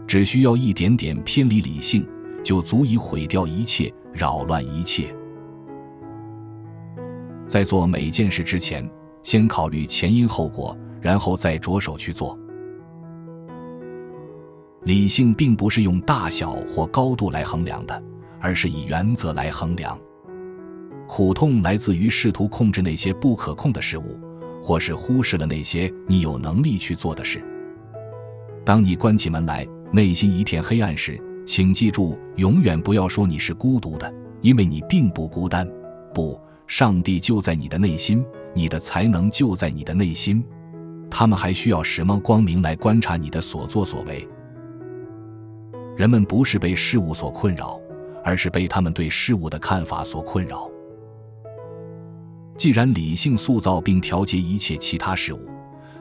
只需要一点点偏离理性，就足以毁掉一切，扰乱一切。在做每件事之前，先考虑前因后果，然后再着手去做。理性并不是用大小或高度来衡量的，而是以原则来衡量。苦痛来自于试图控制那些不可控的事物，或是忽视了那些你有能力去做的事。当你关起门来，内心一片黑暗时，请记住，永远不要说你是孤独的，因为你并不孤单。不，上帝就在你的内心，你的才能就在你的内心。他们还需要什么光明来观察你的所作所为？人们不是被事物所困扰，而是被他们对事物的看法所困扰。既然理性塑造并调节一切其他事物，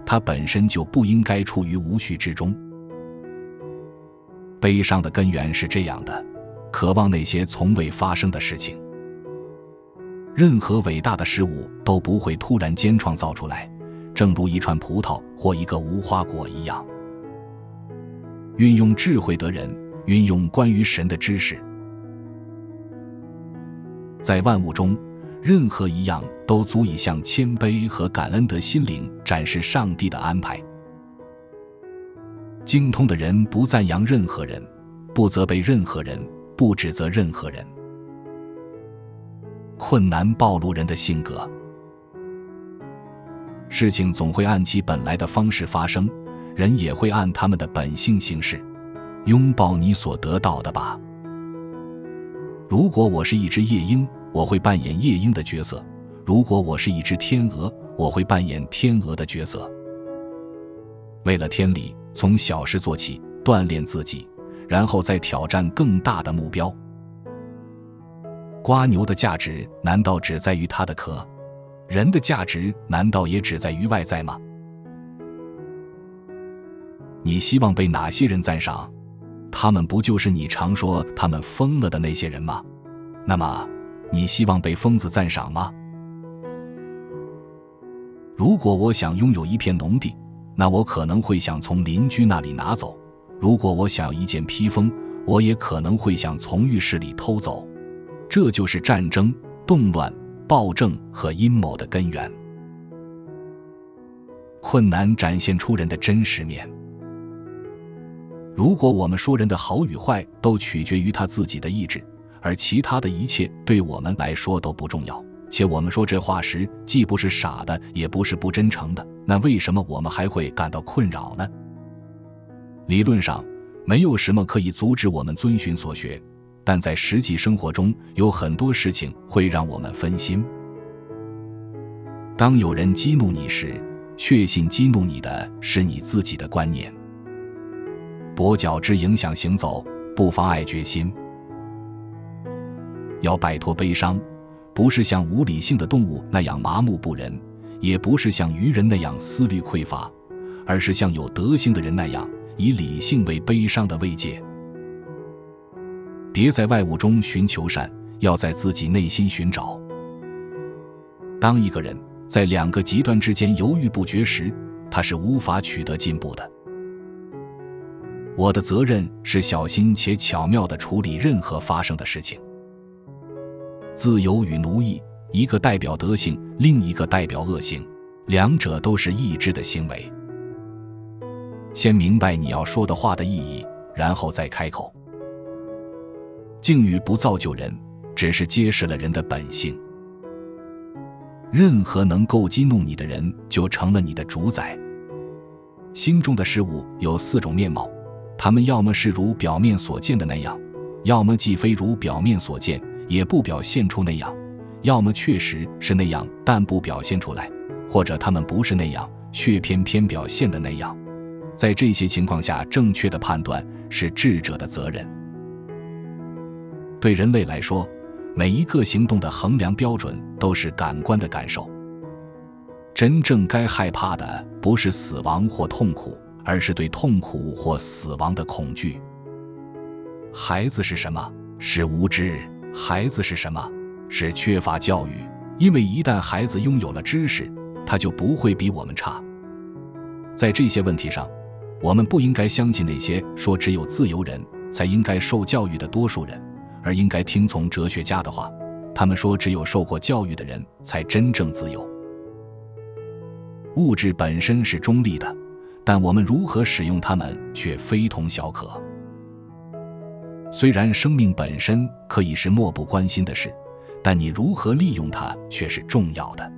它本身就不应该处于无序之中。悲伤的根源是这样的，渴望那些从未发生的事情。任何伟大的事物都不会突然间创造出来，正如一串葡萄或一个无花果一样。运用智慧的人，运用关于神的知识。在万物中，任何一样都足以向谦卑和感恩的心灵展示上帝的安排。精通的人不赞扬任何人，不责备任何人，不指责任何人。困难暴露人的性格。事情总会按其本来的方式发生，人也会按他们的本性行事。拥抱你所得到的吧。如果我是一只夜莺，我会扮演夜莺的角色；如果我是一只天鹅，我会扮演天鹅的角色。为了天理，从小事做起，锻炼自己，然后再挑战更大的目标。瓜牛的价值难道只在于它的壳？人的价值难道也只在于外在吗？你希望被哪些人赞赏？他们不就是你常说他们疯了的那些人吗？那么，你希望被疯子赞赏吗？如果我想拥有一片农地，那我可能会想从邻居那里拿走；如果我想要一件披风，我也可能会想从浴室里偷走。这就是战争、动乱、暴政和阴谋的根源。困难展现出人的真实面。如果我们说人的好与坏都取决于他自己的意志，而其他的一切对我们来说都不重要，且我们说这话时既不是傻的，也不是不真诚的，那为什么我们还会感到困扰呢？理论上，没有什么可以阻止我们遵循所学，但在实际生活中，有很多事情会让我们分心。当有人激怒你时，确信激怒你的是你自己的观念。跛脚只影响行走，不妨碍决心。要摆脱悲伤，不是像无理性的动物那样麻木不仁，也不是像愚人那样思虑匮乏，而是像有德行的人那样，以理性为悲伤的慰藉。别在外物中寻求善，要在自己内心寻找。当一个人在两个极端之间犹豫不决时，他是无法取得进步的。我的责任是小心且巧妙地处理任何发生的事情。自由与奴役，一个代表德性，另一个代表恶性，两者都是意志的行为。先明白你要说的话的意义，然后再开口。境遇不造就人，只是揭示了人的本性。任何能够激怒你的人，就成了你的主宰。心中的事物有4种面貌，它们要么是如表面所见的那样，要么既非如表面所见，也不表现出那样，要么确实是那样，但不表现出来，或者它们不是那样，却偏偏表现的那样。在这些情况下，正确的判断是智者的责任。对人类来说，每一个行动的衡量标准都是感官的感受。真正该害怕的不是死亡或痛苦，而是对痛苦或死亡的恐惧。孩子是什么？是无知。孩子是什么？是缺乏教育。因为一旦孩子拥有了知识，他就不会比我们差。在这些问题上，我们不应该相信那些说只有自由人才应该受教育的多数人，而应该听从哲学家的话，他们说只有受过教育的人才真正自由。物质本身是中立的，但我们如何使用它们却非同小可。虽然生命本身可以是漠不关心的事，但你如何利用它却是重要的。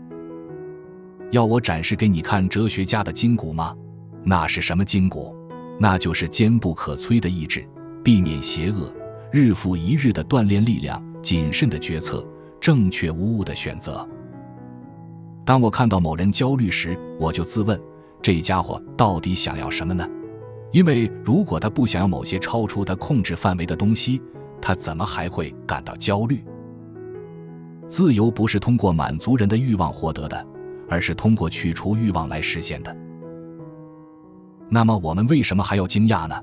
要我展示给你看哲学家的筋骨吗？那是什么筋骨？那就是坚不可摧的意志，避免邪恶，日复一日的锻炼力量，谨慎的决策，正确无误的选择。当我看到某人焦虑时，我就自问，这家伙到底想要什么呢？因为如果他不想要某些超出他控制范围的东西，他怎么还会感到焦虑？自由不是通过满足人的欲望获得的，而是通过去除欲望来实现的。那么我们为什么还要惊讶呢？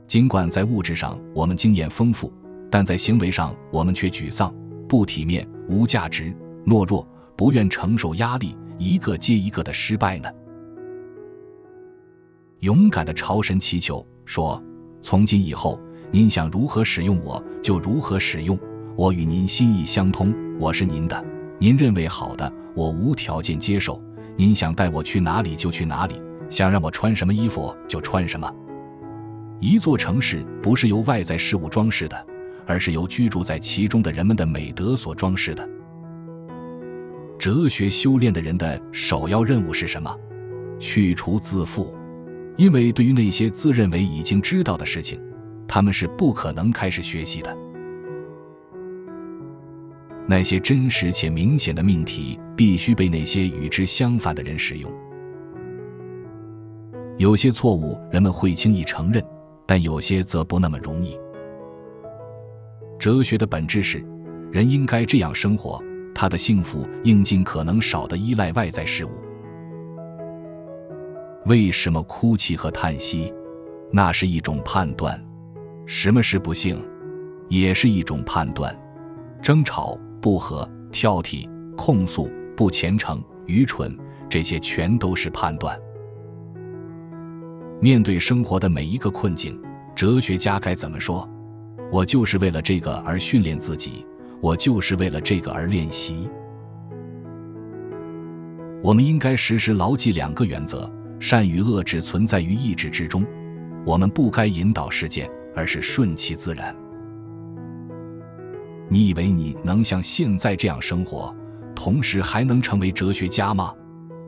尽管在物质上我们经验丰富，但在行为上我们却沮丧、不体面、无价值、懦弱，不愿承受压力，一个接一个的失败呢？勇敢地朝神祈求，说：从今以后，您想如何使用我，就如何使用，我与您心意相通，我是您的，您认为好的，我无条件接受，您想带我去哪里就去哪里，想让我穿什么衣服就穿什么。一座城市不是由外在事物装饰的，而是由居住在其中的人们的美德所装饰的。哲学修炼的人的首要任务是什么？去除自负。因为对于那些自认为已经知道的事情，他们是不可能开始学习的。那些真实且明显的命题必须被那些与之相反的人使用。有些错误人们会轻易承认，但有些则不那么容易。哲学的本质是，人应该这样生活，他的幸福应尽可能少地依赖外在事物。为什么哭泣和叹息？那是一种判断。什么是不幸？也是一种判断。争吵、不和、挑剔、控诉、不虔诚、愚蠢，这些全都是判断。面对生活的每一个困境，哲学家该怎么说？我就是为了这个而训练自己，我就是为了这个而练习。我们应该时时牢记两个原则：善与恶只存在于意志之中，我们不该引导事件，而是顺其自然。你以为你能像现在这样生活，同时还能成为哲学家吗？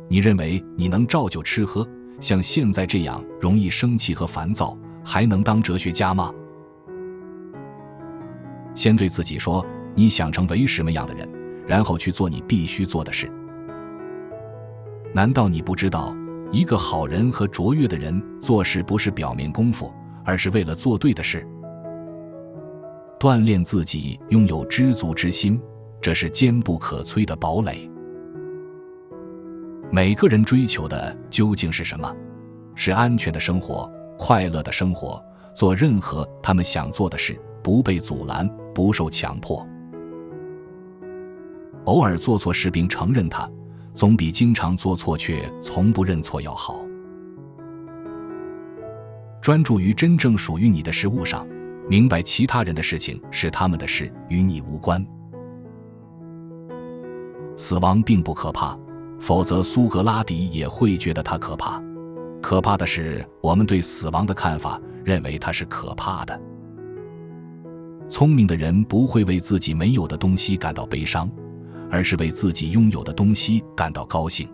你认为你能照旧吃喝，像现在这样容易生气和烦躁，还能当哲学家吗？先对自己说，你想成为什么样的人，然后去做你必须做的事。难道你不知道，一个好人和卓越的人做事不是表面功夫，而是为了做对的事？锻炼自己拥有知足之心，这是坚不可摧的堡垒。每个人追求的究竟是什么？是安全的生活，快乐的生活，做任何他们想做的事，不被阻拦，不受强迫。偶尔做错事并承认它，总比经常做错却从不认错要好。专注于真正属于你的事物上，明白其他人的事情是他们的事，与你无关。死亡并不可怕，否则苏格拉底也会觉得它可怕。可怕的是我们对死亡的看法，认为它是可怕的。聪明的人不会为自己没有的东西感到悲伤，而是为自己拥有的东西感到高兴。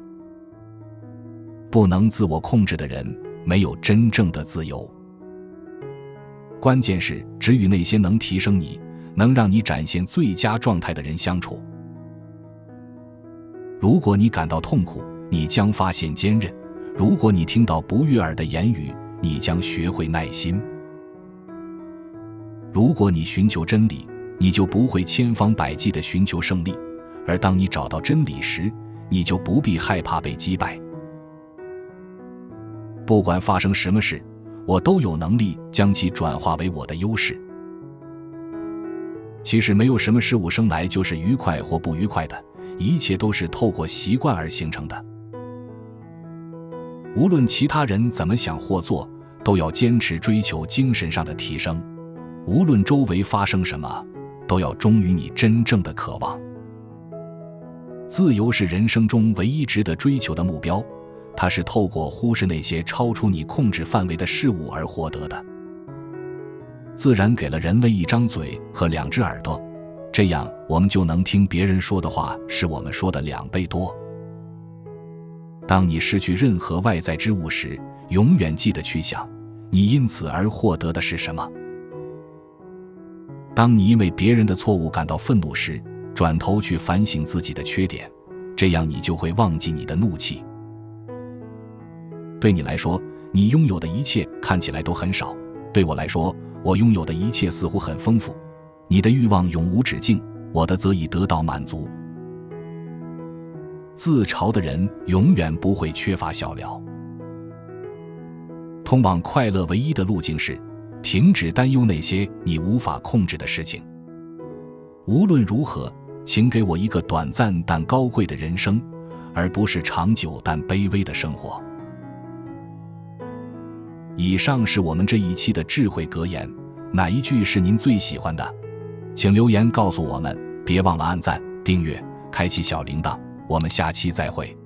不能自我控制的人没有真正的自由。关键是只与那些能提升你，能让你展现最佳状态的人相处。如果你感到痛苦，你将发现坚韧；如果你听到不悦耳的言语，你将学会耐心。如果你寻求真理，你就不会千方百计地寻求胜利，而当你找到真理时，你就不必害怕被击败。不管发生什么事，我都有能力将其转化为我的优势。其实没有什么事物生来就是愉快或不愉快的，一切都是透过习惯而形成的。无论其他人怎么想或做，都要坚持追求精神上的提升。无论周围发生什么，都要忠于你真正的渴望。自由是人生中唯一值得追求的目标，它是透过忽视那些超出你控制范围的事物而获得的。自然给了人类一张嘴和2只耳朵，这样我们就能听别人说的话是我们说的2倍多。当你失去任何外在之物时，永远记得去想，你因此而获得的是什么。当你因为别人的错误感到愤怒时，转头去反省自己的缺点，这样你就会忘记你的怒气。对你来说，你拥有的一切看起来都很少，对我来说，我拥有的一切似乎很丰富。你的欲望永无止境，我的则已得到满足。自嘲的人永远不会缺乏笑料。通往快乐唯一的路径是停止担忧那些你无法控制的事情。无论如何，请给我一个短暂但高贵的人生，而不是长久但卑微的生活。以上是我们这一期的智慧格言，哪一句是您最喜欢的？请留言告诉我们，别忘了按赞、订阅、开启小铃铛，我们下期再会。